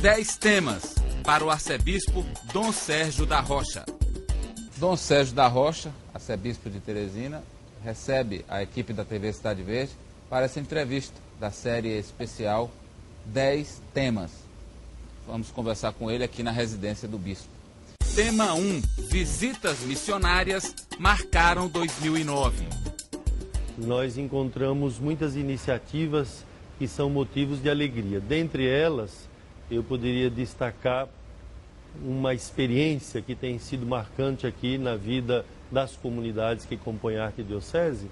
10 temas para o arcebispo Dom Sérgio da Rocha. Dom Sérgio da Rocha, arcebispo de Teresina, recebe a equipe da TV Cidade Verde para essa entrevista da série especial 10 temas. Vamos conversar com ele aqui na residência do bispo. Tema 1. Visitas missionárias marcaram 2009. Nós encontramos muitas iniciativas que são motivos de alegria. Dentre elas, eu poderia destacar uma experiência que tem sido marcante aqui na vida das comunidades que compõem a arquidiocese,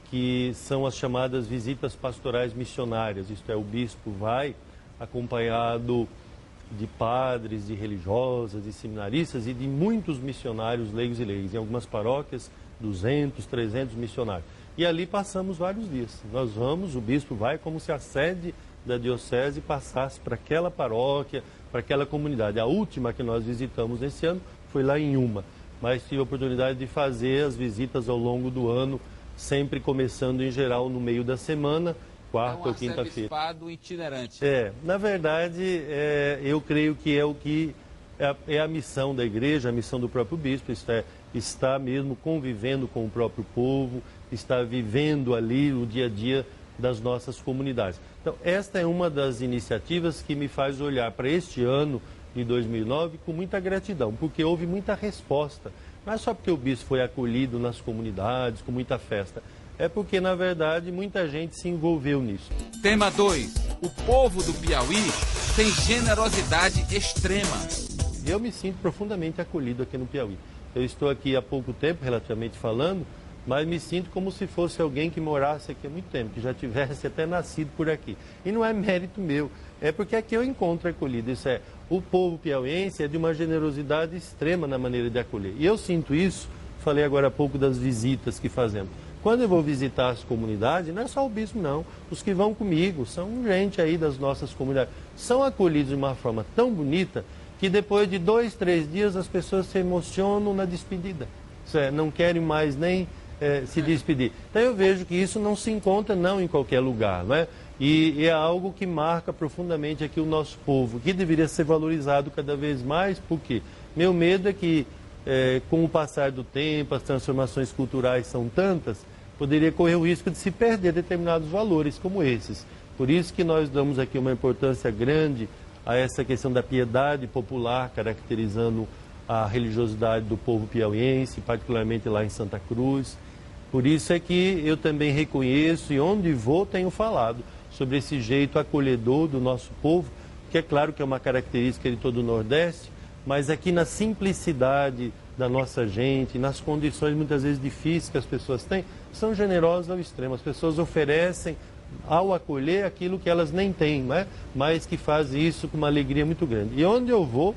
que são as chamadas visitas pastorais missionárias. Isto é, o bispo vai acompanhado de padres, de religiosas, de seminaristas e de muitos missionários leigos e leigas. Em algumas paróquias, 200, 300 missionários. E ali passamos vários dias. Nós vamos, o bispo vai como se a sede da diocese passasse para aquela paróquia, para aquela comunidade. A última que nós visitamos esse ano foi lá em Uma, mas tive a oportunidade de fazer as visitas ao longo do ano, sempre começando em geral no meio da semana, quarta ou quinta-feira. Arcebispado itinerante. Na verdade, eu creio que é o que é a missão da igreja, a missão do próprio bispo, isto é, está mesmo convivendo com o próprio povo, está vivendo ali o dia a dia das nossas comunidades. Então, esta é uma das iniciativas que me faz olhar para este ano de 2009 com muita gratidão, porque houve muita resposta. Não é só porque o bispo foi acolhido nas comunidades, com muita festa, é porque, na verdade, muita gente se envolveu nisso. Tema 2. O povo do Piauí tem generosidade extrema. Eu me sinto profundamente acolhido aqui no Piauí. Eu estou aqui há pouco tempo, relativamente falando, mas me sinto como se fosse alguém que morasse aqui há muito tempo, que já tivesse até nascido por aqui. E não é mérito meu, é porque aqui eu encontro acolhido. Isso é, o povo piauiense é de uma generosidade extrema na maneira de acolher. E eu sinto isso, falei agora há pouco das visitas que fazemos. Quando eu vou visitar as comunidades, não é só o bispo não, os que vão comigo, são gente aí das nossas comunidades, são acolhidos de uma forma tão bonita que depois de 2, 3 dias as pessoas se emocionam na despedida. Isso é, não querem mais nem se despedir. Então eu vejo que isso não se encontra não em qualquer lugar, não é? E é algo que marca profundamente aqui o nosso povo, que deveria ser valorizado cada vez mais, porque meu medo é que com o passar do tempo, as transformações culturais são tantas, poderia correr o risco de se perder determinados valores como esses. Por isso que nós damos aqui uma importância grande a essa questão da piedade popular, caracterizando a religiosidade do povo piauiense, particularmente lá em Santa Cruz. Por isso é que eu também reconheço e onde vou tenho falado sobre esse jeito acolhedor do nosso povo, que é claro que é uma característica de todo o Nordeste, mas aqui na simplicidade da nossa gente, nas condições muitas vezes difíceis que as pessoas têm, são generosas ao extremo. As pessoas oferecem ao acolher aquilo que elas nem têm, né? Mas que fazem isso com uma alegria muito grande. E onde eu vou,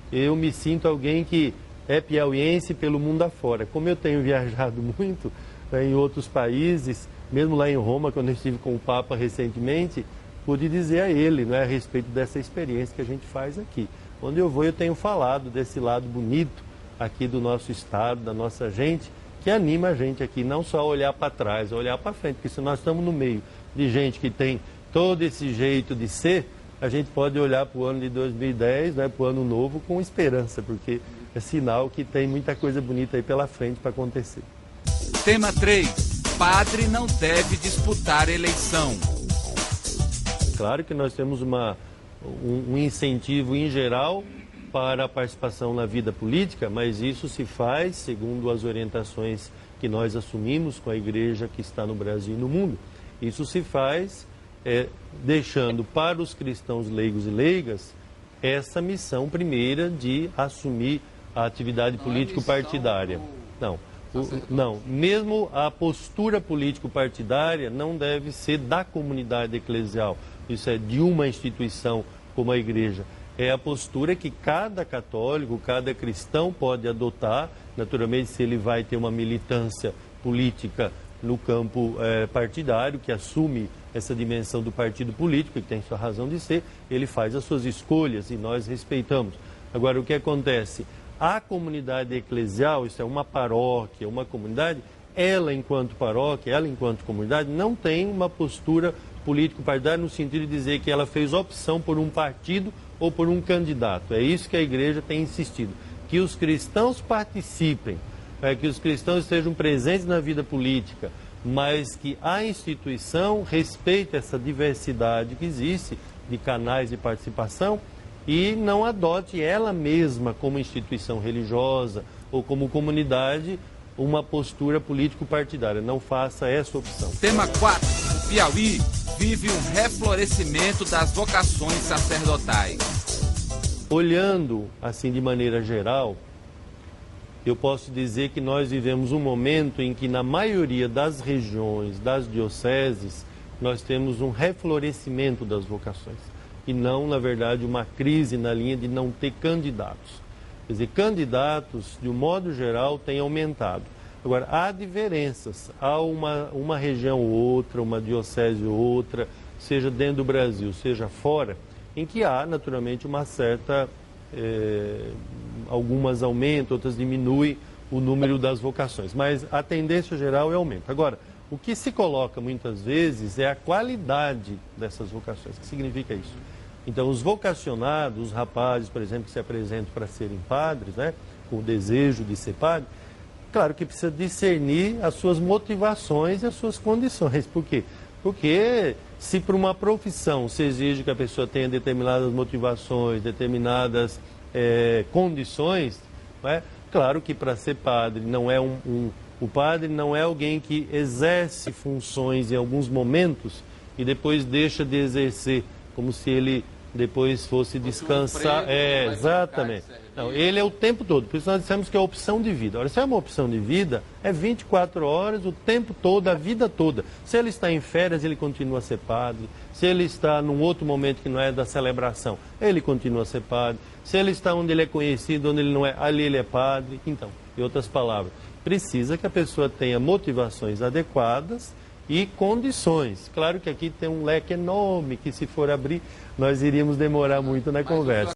eu me sinto alguém que é piauiense pelo mundo afora. Como eu tenho viajado muito em outros países, mesmo lá em Roma, quando eu estive com o Papa recentemente, pude dizer a ele, né, a respeito dessa experiência que a gente faz aqui. Onde eu vou, eu tenho falado desse lado bonito aqui do nosso estado, da nossa gente, que anima a gente aqui, não só a olhar para trás, a olhar para frente, porque se nós estamos no meio de gente que tem todo esse jeito de ser, a gente pode olhar para o ano de 2010, né, para o ano novo, com esperança, porque é sinal que tem muita coisa bonita aí pela frente para acontecer. Tema 3. Padre não deve disputar eleição. Claro que nós temos um incentivo em geral para a participação na vida política, mas isso se faz segundo as orientações que nós assumimos com a igreja que está no Brasil e no mundo. Isso se faz deixando para os cristãos leigos e leigas essa missão primeira de assumir a atividade político-partidária. Não, mesmo a postura político-partidária não deve ser da comunidade eclesial, isso é de uma instituição como a igreja. É a postura que cada católico, cada cristão pode adotar, naturalmente se ele vai ter uma militância política no campo partidário, que assume essa dimensão do partido político, que tem sua razão de ser, ele faz as suas escolhas e nós respeitamos. Agora, o que acontece? A comunidade eclesial, isso é uma paróquia, uma comunidade, ela enquanto paróquia, ela enquanto comunidade, não tem uma postura político-partidária no sentido de dizer que ela fez opção por um partido ou por um candidato. É isso que a igreja tem insistido, que os cristãos participem, que os cristãos estejam presentes na vida política, mas que a instituição respeite essa diversidade que existe de canais de participação e não adote ela mesma como instituição religiosa ou como comunidade uma postura político-partidária. Não faça essa opção. Tema 4. O Piauí vive um reflorescimento das vocações sacerdotais. Olhando assim de maneira geral, eu posso dizer que nós vivemos um momento em que na maioria das regiões, das dioceses, nós temos um reflorescimento das vocações e não, na verdade, uma crise na linha de não ter candidatos. Quer dizer, candidatos, de um modo geral, têm aumentado. Agora, há diferenças. Há uma região ou outra, uma diocese ou outra, seja dentro do Brasil, seja fora, em que há, naturalmente, uma certa... algumas aumentam, outras diminuem o número das vocações. Mas a tendência geral é aumento. Agora, o que se coloca muitas vezes é a qualidade dessas vocações. O que significa isso? Então, os vocacionados, os rapazes, por exemplo, que se apresentam para serem padres, né, com o desejo de ser padre, claro que precisa discernir as suas motivações e as suas condições. Por quê? Porque se para uma profissão se exige que a pessoa tenha determinadas motivações, determinadas condições, né, claro que para ser padre não é o padre não é alguém que exerce funções em alguns momentos e depois deixa de exercer, como se ele depois fosse descansar. Exatamente. Não, ele é o tempo todo, por isso nós dissemos que é opção de vida. Ora, se é uma opção de vida, é 24 horas, o tempo todo, a vida toda. Se ele está em férias, ele continua a ser padre. Se ele está num outro momento que não é da celebração, ele continua a ser padre. Se ele está onde ele é conhecido, onde ele não é, ali ele é padre. Então, em outras palavras, precisa que a pessoa tenha motivações adequadas e condições. Claro que aqui tem um leque enorme que, se for abrir, nós iríamos demorar muito na conversa.